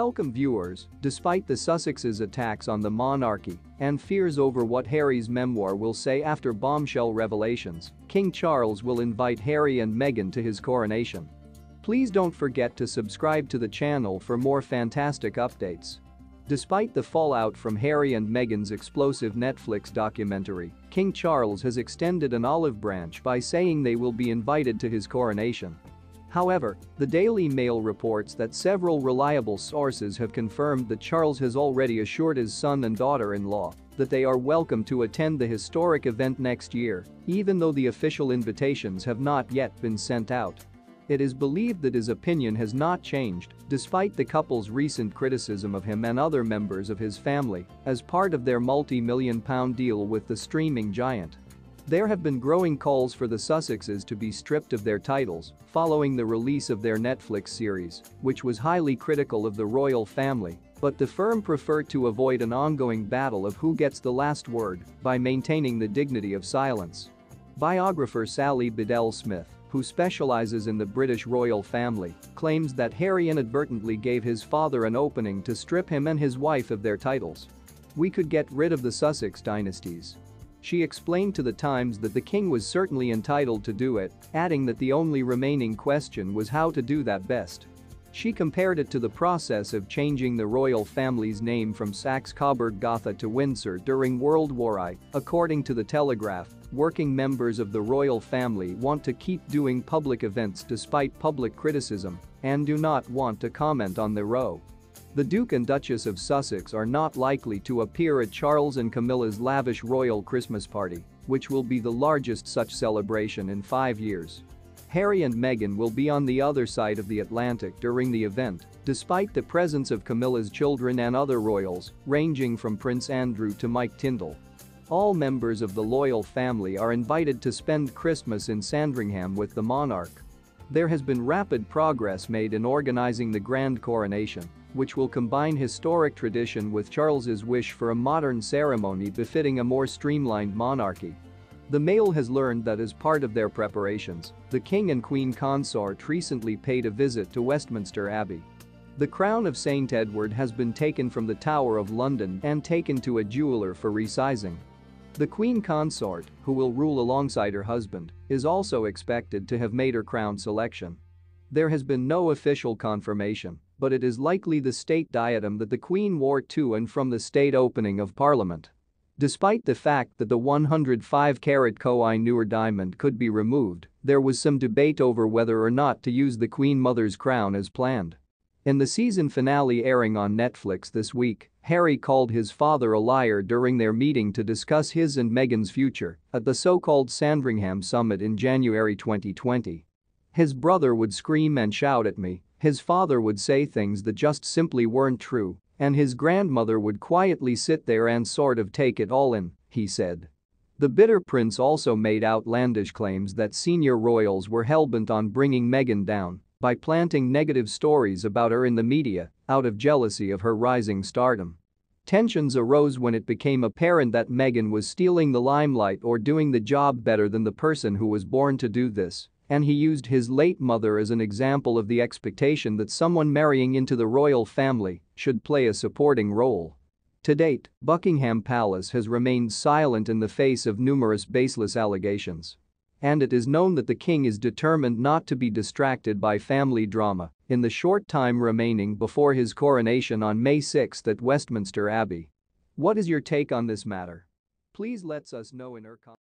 Welcome viewers, despite the Sussexes' attacks on the monarchy and fears over what Harry's memoir will say after bombshell revelations, King Charles will invite Harry and Meghan to his coronation. Please don't forget to subscribe to the channel for more fantastic updates. Despite the fallout from Harry and Meghan's explosive Netflix documentary, King Charles has extended an olive branch by saying they will be invited to his coronation. However, the Daily Mail reports that several reliable sources have confirmed that Charles has already assured his son and daughter-in-law that they are welcome to attend the historic event next year, even though the official invitations have not yet been sent out. It is believed that his opinion has not changed, despite the couple's recent criticism of him and other members of his family as part of their multi-million-pound deal with the streaming giant. There have been growing calls for the Sussexes to be stripped of their titles following the release of their Netflix series, which was highly critical of the royal family, but the firm preferred to avoid an ongoing battle of who gets the last word by maintaining the dignity of silence. Biographer Sally Biddell-Smith, who specializes in the British royal family, claims that Harry inadvertently gave his father an opening to strip him and his wife of their titles. "We could get rid of the Sussex dynasties." She explained to The Times that the king was certainly entitled to do it, adding that the only remaining question was how to do that best. She compared it to the process of changing the royal family's name from Saxe-Coburg-Gotha to Windsor during World War I. According to The Telegraph, working members of the royal family want to keep doing public events despite public criticism and do not want to comment on the row. The Duke and Duchess of Sussex are not likely to appear at Charles and Camilla's lavish royal Christmas party, which will be the largest such celebration in 5 years. Harry and Meghan will be on the other side of the Atlantic during the event, despite the presence of Camilla's children and other royals, ranging from Prince Andrew to Mike Tindall. All members of the loyal family are invited to spend Christmas in Sandringham with the monarch. There has been rapid progress made in organizing the grand coronation, which will combine historic tradition with Charles's wish for a modern ceremony befitting a more streamlined monarchy. The Mail has learned that as part of their preparations, the King and Queen consort recently paid a visit to Westminster Abbey. The crown of St. Edward has been taken from the Tower of London and taken to a jeweler for resizing. The Queen consort, who will rule alongside her husband, is also expected to have made her crown selection. There has been no official confirmation, but it is likely the state diadem that the Queen wore to and from the state opening of Parliament. Despite the fact that the 105-carat Koh-i-Noor diamond could be removed, there was some debate over whether or not to use the Queen Mother's crown as planned. In the season finale airing on Netflix this week, Harry called his father a liar during their meeting to discuss his and Meghan's future at the so-called Sandringham summit in January 2020. "His brother would scream and shout at me, his father would say things that just simply weren't true, and his grandmother would quietly sit there and sort of take it all in," he said. The bitter prince also made outlandish claims that senior royals were hellbent on bringing Meghan down by planting negative stories about her in the media out of jealousy of her rising stardom. Tensions arose when it became apparent that Meghan was stealing the limelight or doing the job better than the person who was born to do this, and he used his late mother as an example of the expectation that someone marrying into the royal family should play a supporting role. To date, Buckingham Palace has remained silent in the face of numerous baseless allegations. And it is known that the king is determined not to be distracted by family drama in the short time remaining before his coronation on May 6 at Westminster Abbey. What is your take on this matter? Please let us know in our comments.